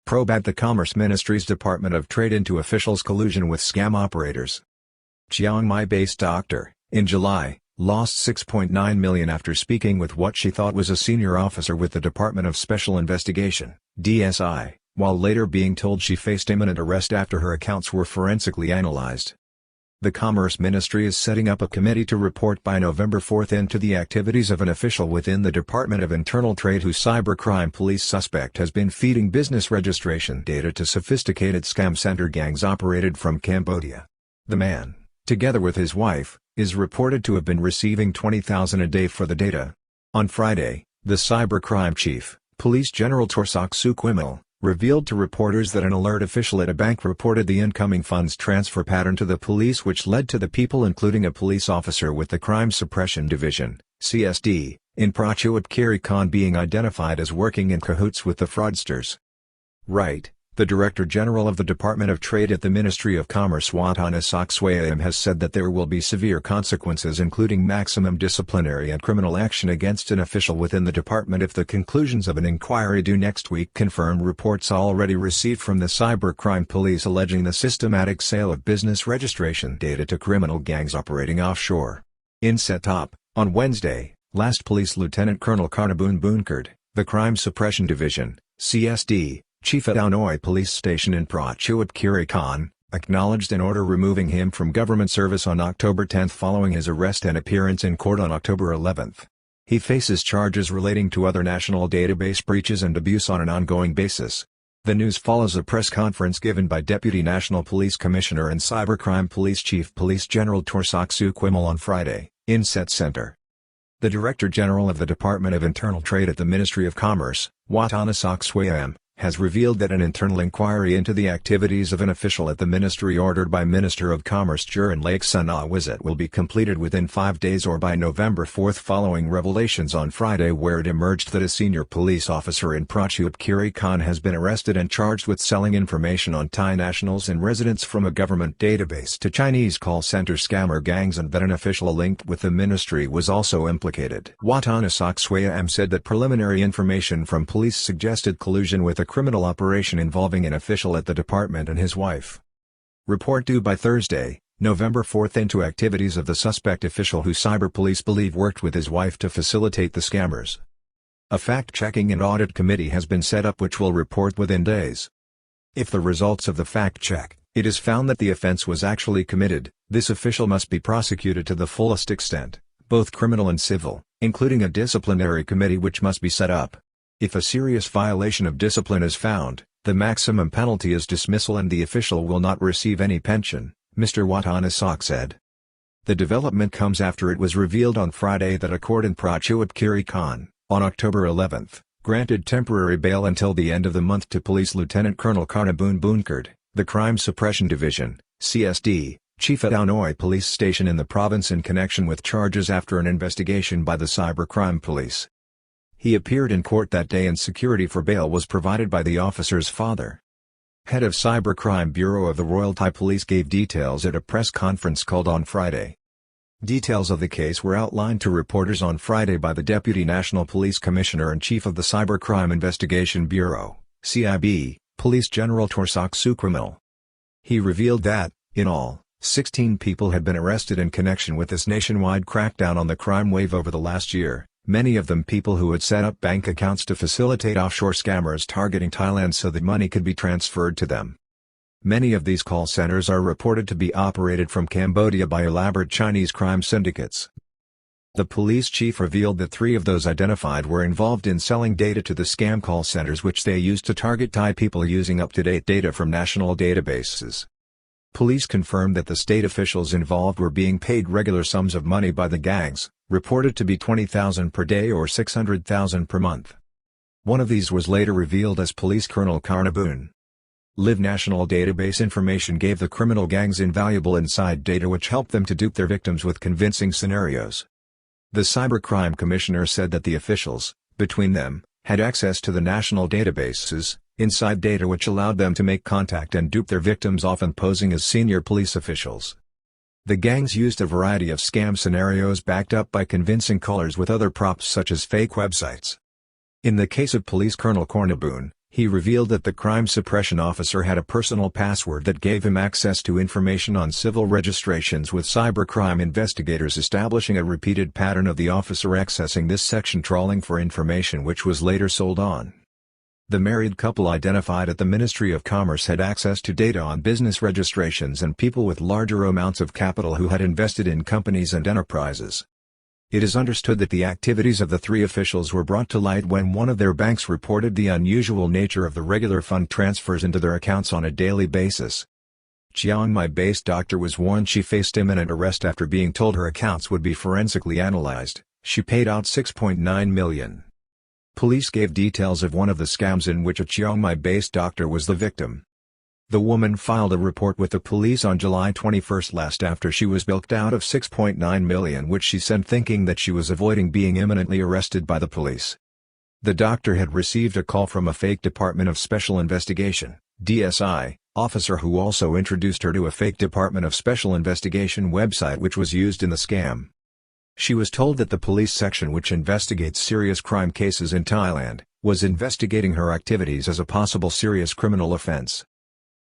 Probe at the Commerce Ministry's Department of Trade into officials' collusion with scam operators. Chiang Mai-based doctor, in July, lost $6.9 million after speaking with what she thought was a senior officer with the Department of Special Investigation, DSI, while later being told she faced imminent arrest after her accounts were forensically analyzed. The Commerce Ministry is setting up a committee to report by November 4 into the activities of an official within the Department of Internal Trade whose cybercrime police suspect has been feeding business registration data to sophisticated scam center gangs operated from Cambodia. The man, together with his wife, is reported to have been receiving $20,000 a day for the data. On Friday, the cybercrime chief, Police General Torsak Sukwimel, revealed to reporters that an alert official at a bank reported the incoming funds transfer pattern to the police, which led to the people, including a police officer with the Crime Suppression Division, CSD, in Prachuap Khiri being identified as working in cahoots with the fraudsters. Right. The Director General of the Department of Trade at the Ministry of Commerce Watana Sokswayam has said that there will be severe consequences, including maximum disciplinary and criminal action against an official within the department if the conclusions of an inquiry due next week confirm reports already received from the cybercrime police alleging the systematic sale of business registration data to criminal gangs operating offshore. In Set-Top, on Wednesday, last Police Lieutenant Colonel Karnabun Bunkard, the Crime Suppression Division, CSD, Chief at Aonoi Police Station in Prachuap Khiri, acknowledged an order removing him from government service on October 10 following his arrest and appearance in court on October 11. He faces charges relating to other national database breaches and abuse on an ongoing basis. The news follows a press conference given by Deputy National Police Commissioner and Cybercrime Police Chief Police General Torsak Sukwimel on Friday, in Set Center. The Director General of the Department of Internal Trade at the Ministry of Commerce, Watana Sokswayam, has revealed that an internal inquiry into the activities of an official at the ministry ordered by Minister of Commerce Juran Laksana will be completed within 5 days or by November 4 following revelations on Friday where it emerged that a senior police officer in Prachuap Khiri has been arrested and charged with selling information on Thai nationals and residents from a government database to Chinese call center scammer gangs and that an official linked with the ministry was also implicated. Watana Sokswayam said that preliminary information from police suggested collusion with a criminal operation involving an official at the department and his wife. Report due by Thursday, November 4 into activities of the suspect official who cyber police believe worked with his wife to facilitate the scammers. A fact-checking and audit committee has been set up which will report within days. If the results of the fact-check, it is found that the offense was actually committed, this official must be prosecuted to the fullest extent, both criminal and civil, including a disciplinary committee which must be set up. If a serious violation of discipline is found, the maximum penalty is dismissal and the official will not receive any pension, Mr. Watana Sok said. The development comes after it was revealed on Friday that a court in Prachuap Khiri, on October 11, granted temporary bail until the end of the month to Police Lieutenant Colonel Karnabun Bunkard, the Crime Suppression Division, CSD, Chief at Aonoi Police Station in the province in connection with charges after an investigation by the Cybercrime Police. He appeared in court that day and security for bail was provided by the officer's father. Head of Cybercrime Bureau of the Royal Thai Police gave details at a press conference called on Friday. Details of the case were outlined to reporters on Friday by the Deputy National Police Commissioner and Chief of the Cybercrime Investigation Bureau, CIB, Police General Torsak Sukwimel. He revealed that, in all, 16 people had been arrested in connection with this nationwide crackdown on the crime wave over the last year. Many of them people who had set up bank accounts to facilitate offshore scammers targeting Thailand so that money could be transferred to them. Many of these call centers are reported to be operated from Cambodia by elaborate Chinese crime syndicates. The police chief revealed that 3 of those identified were involved in selling data to the scam call centers which they used to target Thai people using up-to-date data from national databases. Police confirmed that the state officials involved were being paid regular sums of money by the gangs, reported to be $20,000 per day or $600,000 per month. One of these was later revealed as Police Colonel Karnabun. Live national database information gave the criminal gangs invaluable inside data which helped them to dupe their victims with convincing scenarios. The Cybercrime Commissioner said that the officials, between them, had access to the national databases, inside data which allowed them to make contact and dupe their victims, often posing as senior police officials. The gangs used a variety of scam scenarios backed up by convincing colors with other props such as fake websites. In the case of Police Colonel Karnabun, He revealed that the crime suppression officer had a personal password that gave him access to information on civil registrations, with cybercrime investigators establishing a repeated pattern of the officer accessing this section trawling for information which was later sold on. The married couple identified at the Ministry of Commerce had access to data on business registrations and people with larger amounts of capital who had invested in companies and enterprises. It is understood that the activities of the three officials were brought to light when one of their banks reported the unusual nature of the regular fund transfers into their accounts on a daily basis. Chiang Mai-based doctor was warned she faced imminent arrest after being told her accounts would be forensically analyzed. She paid out $6.9 million. Police gave details of one of the scams in which a Chiang Mai-based doctor was the victim. The woman filed a report with the police on July 21 after she was bilked out of $6.9 million, which she sent thinking that she was avoiding being imminently arrested by the police. The doctor had received a call from a fake Department of Special Investigation (DSI) officer who also introduced her to a fake Department of Special Investigation website which was used in the scam. She was told that the police section which investigates serious crime cases in Thailand was investigating her activities as a possible serious criminal offense.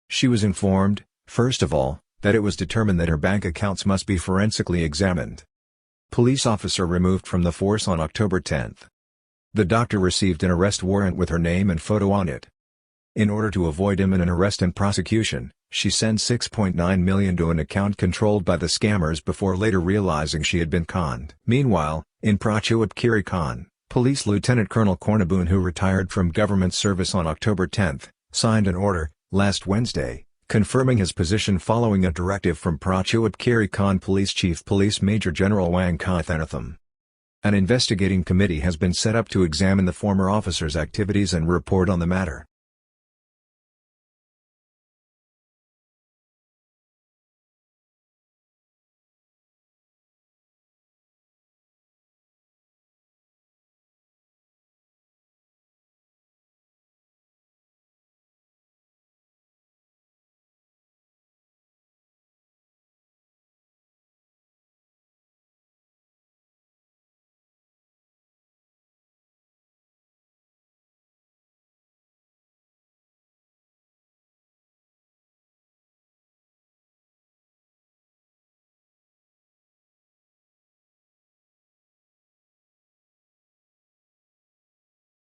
She was informed, first of all, that it was determined that her bank accounts must be forensically examined. Police officer removed from the force on October 10. The doctor received an arrest warrant with her name and photo on it. In order to avoid imminent arrest and prosecution, she sent $6.9 million to an account controlled by the scammers before later realizing she had been conned. Meanwhile, in Prachuap Khiri, Police Lieutenant Colonel Kornaboon, who retired from government service on October 10, signed an order, last Wednesday, confirming his position following a directive from Prachuap Khiri Police Chief Police Major General Wang Kaithanatham. An investigating committee has been set up to examine the former officer's activities and report on the matter.